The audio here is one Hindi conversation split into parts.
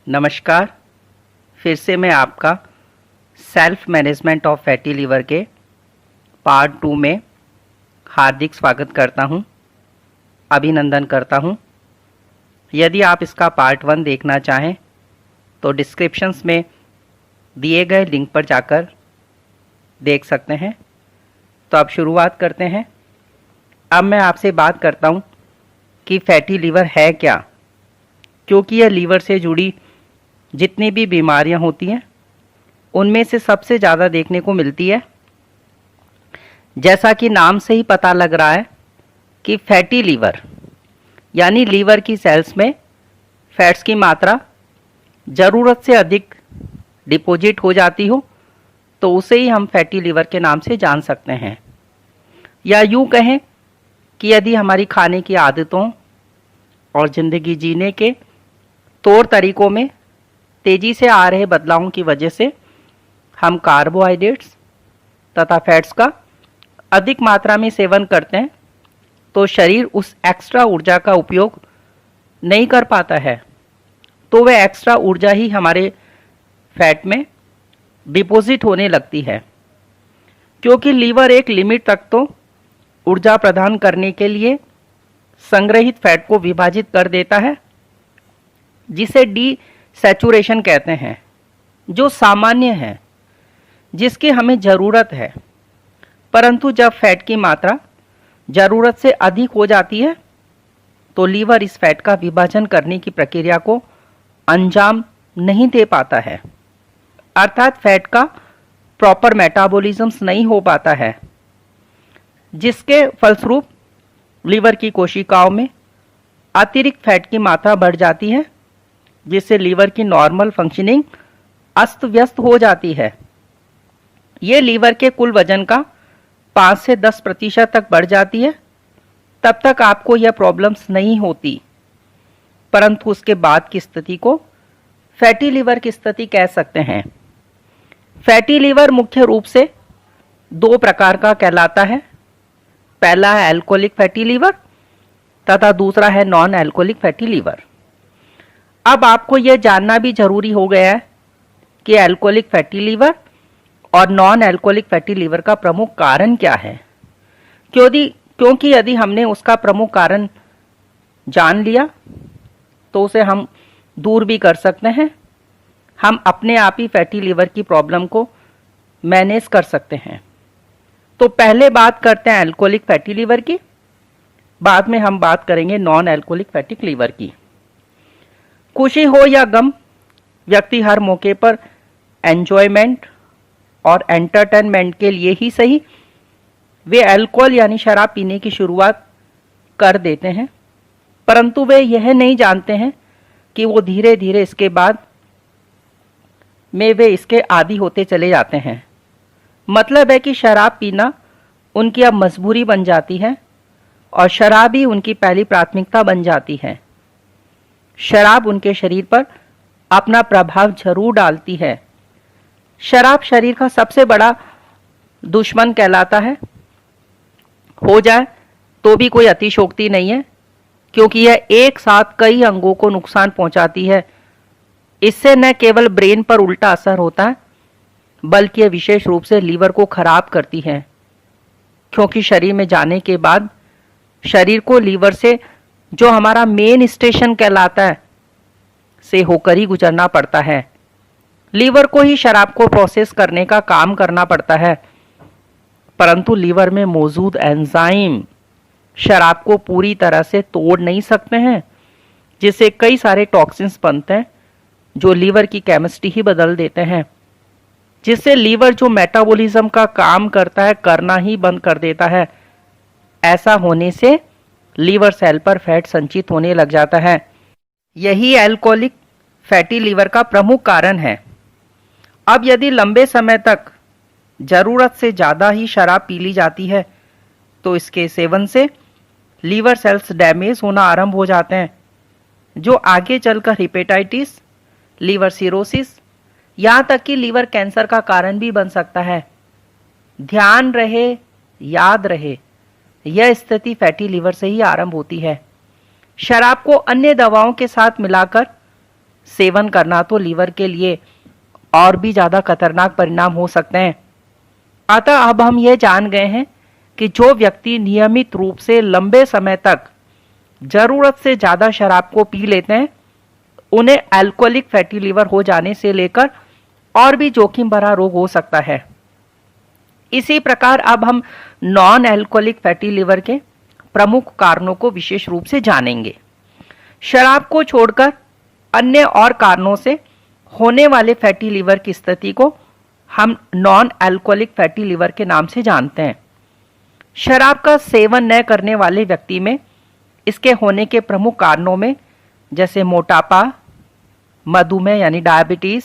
नमस्कार। फिर से मैं आपका self management of fatty liver के पार्ट 2 में हार्दिक स्वागत करता हूं, अभिनंदन करता हूं। यदि आप इसका पार्ट 1 देखना चाहें तो डिस्क्रिप्शंस में दिए गए लिंक पर जाकर देख सकते हैं। तो अब शुरुआत करते हैं। अब मैं आपसे बात करता हूं कि फैटी लीवर है क्या, क्योंकि यह लीवर से जुड़ी जितनी भी बीमारियां होती हैं उनमें से सबसे ज़्यादा देखने को मिलती है। जैसा कि नाम से ही पता लग रहा है कि फैटी लीवर यानी लीवर की सेल्स में फैट्स की मात्रा ज़रूरत से अधिक डिपॉजिट हो जाती हो तो उसे ही हम फैटी लीवर के नाम से जान सकते हैं। या यूँ कहें कि यदि हमारी खाने की आदतों और ज़िंदगी जीने के तौर तरीकों में तेज़ी से आ रहे बदलावों की वजह से हम कार्बोहाइड्रेट्स तथा फैट्स का अधिक मात्रा में सेवन करते हैं तो शरीर उस एक्स्ट्रा ऊर्जा का उपयोग नहीं कर पाता है, तो वह एक्स्ट्रा ऊर्जा ही हमारे फैट में डिपॉजिट होने लगती है। क्योंकि लीवर एक लिमिट तक तो ऊर्जा प्रदान करने के लिए संग्रहित फैट को विभाजित कर देता है, जिसे डी सैचुरेशन कहते हैं, जो सामान्य है, जिसकी हमें ज़रूरत है। परंतु जब फैट की मात्रा ज़रूरत से अधिक हो जाती है तो लीवर इस फैट का विभाजन करने की प्रक्रिया को अंजाम नहीं दे पाता है, अर्थात फैट का प्रॉपर मेटाबॉलिज्म नहीं हो पाता है, जिसके फलस्वरूप लीवर की कोशिकाओं में अतिरिक्त फैट की मात्रा बढ़ जाती है, जिससे लीवर की नॉर्मल फंक्शनिंग अस्त व्यस्त हो जाती है। ये लीवर के कुल वजन का 5 से 10% तक बढ़ जाती है। तब तक आपको यह प्रॉब्लम्स नहीं होती, परंतु उसके बाद की स्थिति को फैटी लीवर की स्थिति कह सकते हैं। फैटी लीवर मुख्य रूप से 2 प्रकार का कहलाता है। पहला है अल्कोहलिक फैटी लीवर तथा दूसरा है नॉन अल्कोहलिक फैटी लीवर। अब आपको यह जानना भी जरूरी हो गया है कि अल्कोहलिक फैटी लीवर और नॉन अल्कोहलिक फैटी लीवर का प्रमुख कारण क्या है। क्योंकि यदि हमने उसका प्रमुख कारण जान लिया तो उसे हम दूर भी कर सकते हैं। हम अपने आप ही फैटी लीवर की प्रॉब्लम को मैनेज कर सकते हैं। तो पहले बात करते हैं अल्कोहलिक फैटी लीवर की, बाद में हम बात करेंगे नॉन अल्कोहलिक फैटी लीवर की। खुशी हो या गम, व्यक्ति हर मौके पर एंजॉयमेंट और एंटरटेनमेंट के लिए ही सही वे अल्कोहल यानी शराब पीने की शुरुआत कर देते हैं, परंतु वे यह नहीं जानते हैं कि वो धीरे धीरे इसके बाद में वे इसके आदी होते चले जाते हैं। मतलब है कि शराब पीना उनकी अब मजबूरी बन जाती है और शराब ही उनकी पहली प्राथमिकता बन जाती है। शराब उनके शरीर पर अपना प्रभाव जरूर डालती है। शराब शरीर का सबसे बड़ा दुश्मन कहलाता है। हो जाए तो भी कोई अतिशयोक्ति नहीं है, क्योंकि यह एक साथ कई अंगों को नुकसान पहुंचाती है। इससे न केवल ब्रेन पर उल्टा असर होता है, बल्कि यह विशेष रूप से लीवर को खराब करती है, क्योंकि शरीर में जाने के बाद शरीर को लीवर से, जो हमारा मेन स्टेशन कहलाता है, से होकर ही गुजरना पड़ता है। लीवर को ही शराब को प्रोसेस करने का काम करना पड़ता है, परंतु लीवर में मौजूद एंजाइम शराब को पूरी तरह से तोड़ नहीं सकते हैं, जिससे कई सारे टॉक्सिन्स बनते हैं जो लीवर की केमिस्ट्री ही बदल देते हैं, जिससे लीवर जो मेटाबॉलिज्म का काम करता है करना ही बंद कर देता है। ऐसा होने से लीवर सेल पर फैट संचित होने लग जाता है। यही अल्कोहलिक फैटी लीवर का प्रमुख कारण है। अब यदि लंबे समय तक ज़रूरत से ज़्यादा ही शराब पी ली जाती है तो इसके सेवन से लीवर सेल्स डैमेज होना आरंभ हो जाते हैं, जो आगे चलकर हेपेटाइटिस, लीवर सिरोसिस, यहाँ तक कि लीवर कैंसर का कारण भी बन सकता है। ध्यान रहे, याद रहे, यह स्थिति फैटी लीवर से ही आरंभ होती है। शराब को अन्य दवाओं के साथ मिलाकर सेवन करना तो लीवर के लिए और भी ज़्यादा खतरनाक परिणाम हो सकते हैं। अतः अब हम ये जान गए हैं कि जो व्यक्ति नियमित रूप से लंबे समय तक जरूरत से ज़्यादा शराब को पी लेते हैं, उन्हें अल्कोहलिक फैटी लीवर हो जाने से लेकर और भी जोखिम भरा रोग हो सकता है। इसी प्रकार अब हम नॉन अल्कोहलिक फैटी लीवर के प्रमुख कारणों को विशेष रूप से जानेंगे। शराब को छोड़कर अन्य और कारणों से होने वाले फैटी लीवर की स्थिति को हम नॉन अल्कोहलिक फैटी लीवर के नाम से जानते हैं। शराब का सेवन न करने वाले व्यक्ति में इसके होने के प्रमुख कारणों में जैसे मोटापा, मधुमेह यानी डायबिटीज,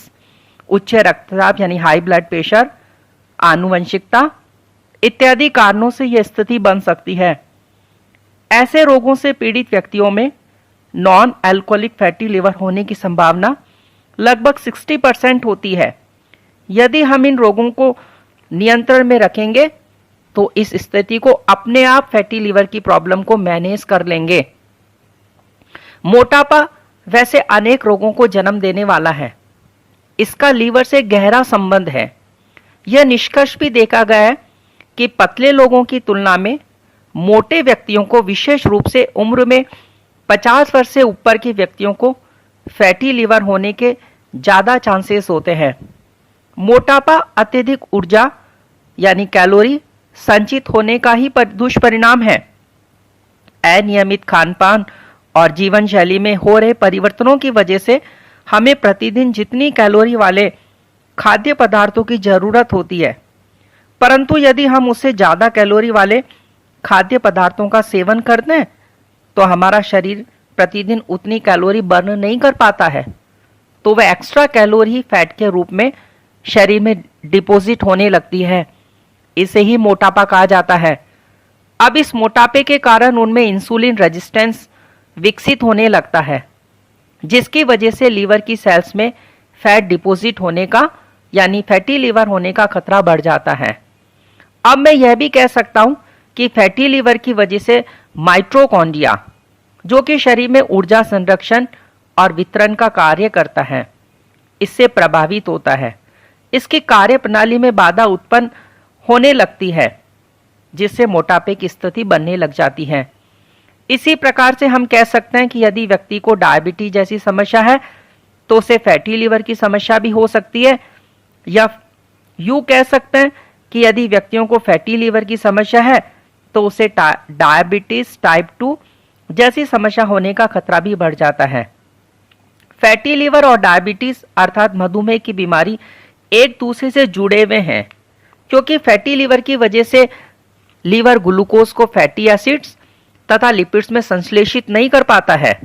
उच्च रक्तचाप यानी हाई ब्लड प्रेशर, आनुवंशिकता इत्यादि कारणों से यह स्थिति बन सकती है। ऐसे रोगों से पीड़ित व्यक्तियों में नॉन अल्कोहलिक फैटी लिवर होने की संभावना लगभग 60% होती है। यदि हम इन रोगों को नियंत्रण में रखेंगे तो इस स्थिति को अपने आप फैटी लिवर की प्रॉब्लम को मैनेज कर लेंगे। मोटापा वैसे अनेक रोगों को जन्म देने वाला है। इसका लीवर से गहरा संबंध है। यह निष्कर्ष भी देखा गया है कि पतले लोगों की तुलना में मोटे व्यक्तियों को, विशेष रूप से उम्र में 50 वर्ष से ऊपर के व्यक्तियों को फैटी लिवर होने के ज़्यादा चांसेस होते हैं। मोटापा अत्यधिक ऊर्जा यानी कैलोरी संचित होने का ही दुष्परिणाम है। अनियमित खानपान और जीवन शैली में हो रहे परिवर्तनों की वजह से हमें प्रतिदिन जितनी कैलोरी वाले खाद्य पदार्थों की जरूरत होती है, परंतु यदि हम उससे ज़्यादा कैलोरी वाले खाद्य पदार्थों का सेवन करते हैं तो हमारा शरीर प्रतिदिन उतनी कैलोरी बर्न नहीं कर पाता है, तो वह एक्स्ट्रा कैलोरी फैट के रूप में शरीर में डिपॉजिट होने लगती है। इसे ही मोटापा कहा जाता है। अब इस मोटापे के कारण उनमें इंसुलिन रेजिस्टेंस विकसित होने लगता है, जिसकी वजह से लीवर की सेल्स में फैट डिपॉजिट होने का यानी फैटी लीवर होने का खतरा बढ़ जाता है। अब मैं यह भी कह सकता हूं कि फैटी लीवर की वजह से माइटोकॉन्ड्रिया, जो कि शरीर में ऊर्जा संरक्षण और वितरण का कार्य करता है, इससे प्रभावित होता है। इसकी कार्य प्रणाली में बाधा उत्पन्न होने लगती है, जिससे मोटापे की स्थिति बनने लग जाती है। इसी प्रकार से हम कह सकते हैं कि यदि व्यक्ति को डायबिटीज जैसी समस्या है तो उसे फैटी लीवर की समस्या भी हो सकती है, या यूं कह सकते हैं कि यदि व्यक्तियों को फैटी लीवर की समस्या है तो उसे डायबिटीज टाइप 2 जैसी समस्या होने का खतरा भी बढ़ जाता है। फैटी लीवर और डायबिटीज अर्थात मधुमेह की बीमारी एक दूसरे से जुड़े हुए हैं, क्योंकि फैटी लीवर की वजह से लीवर ग्लूकोज को फैटी एसिड्स तथा लिपिड्स में संश्लेषित नहीं कर पाता है।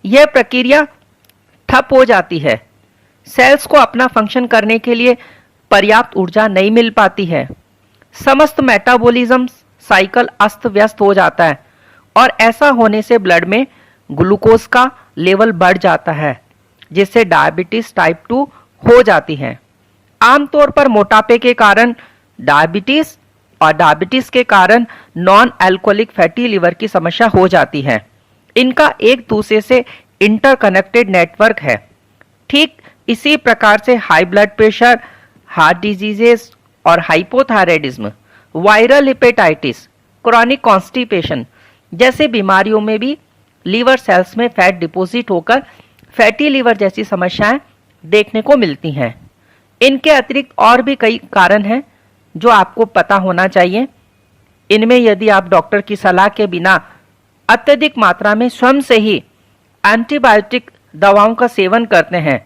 यह प्रक्रिया ठप हो जाती है। सेल्स को अपना फंक्शन करने के लिए पर्याप्त ऊर्जा नहीं मिल पाती है। समस्त मेटाबॉलिज्म साइकिल अस्त व्यस्त हो जाता है और ऐसा होने से ब्लड में ग्लूकोज का लेवल बढ़ जाता है, जिससे डायबिटीज टाइप 2 हो जाती है। आमतौर पर मोटापे के कारण डायबिटीज और डायबिटीज के कारण नॉन अल्कोहलिक फैटी लिवर की समस्या हो जाती है। इनका एक दूसरे से इंटरकनेक्टेड नेटवर्क है। ठीक इसी प्रकार से high blood pressure, heart diseases और hypothyroidism, viral hepatitis, chronic constipation जैसे बीमारियों में भी लीवर सेल्स में फैट डिपॉजिट होकर फैटी लीवर जैसी समस्याएं देखने को मिलती हैं। इनके अतिरिक्त और भी कई कारण हैं जो आपको पता होना चाहिए। इनमें यदि आप डॉक्टर की सलाह के बिना अत्यधिक मात्रा में स्वयं से ही एंटीबायोटिक दवाओं का सेवन करते हैं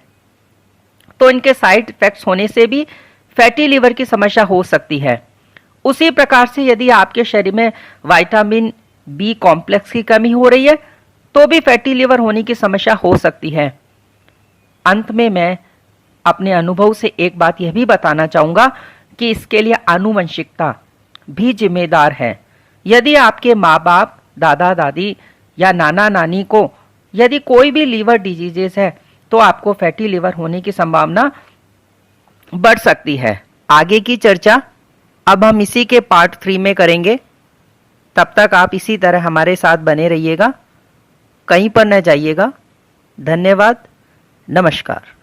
तो इनके साइड इफेक्ट्स होने से भी फैटी लीवर की समस्या हो सकती है। उसी प्रकार से यदि आपके शरीर में विटामिन बी कॉम्प्लेक्स की कमी हो रही है तो भी फैटी लीवर होने की समस्या हो सकती है। अंत में मैं अपने अनुभव से एक बात यह भी बताना चाहूँगा कि इसके लिए आनुवंशिकता भी जिम्मेदार है। यदि आपके माँ बाप, दादा दादी या नाना नानी को यदि कोई भी लीवर डिजीजेस है तो आपको फैटी लीवर होने की संभावना बढ़ सकती है। आगे की चर्चा अब हम इसी के पार्ट 3 में करेंगे। तब तक आप इसी तरह हमारे साथ बने रहिएगा, कहीं पर न जाइएगा। धन्यवाद। नमस्कार।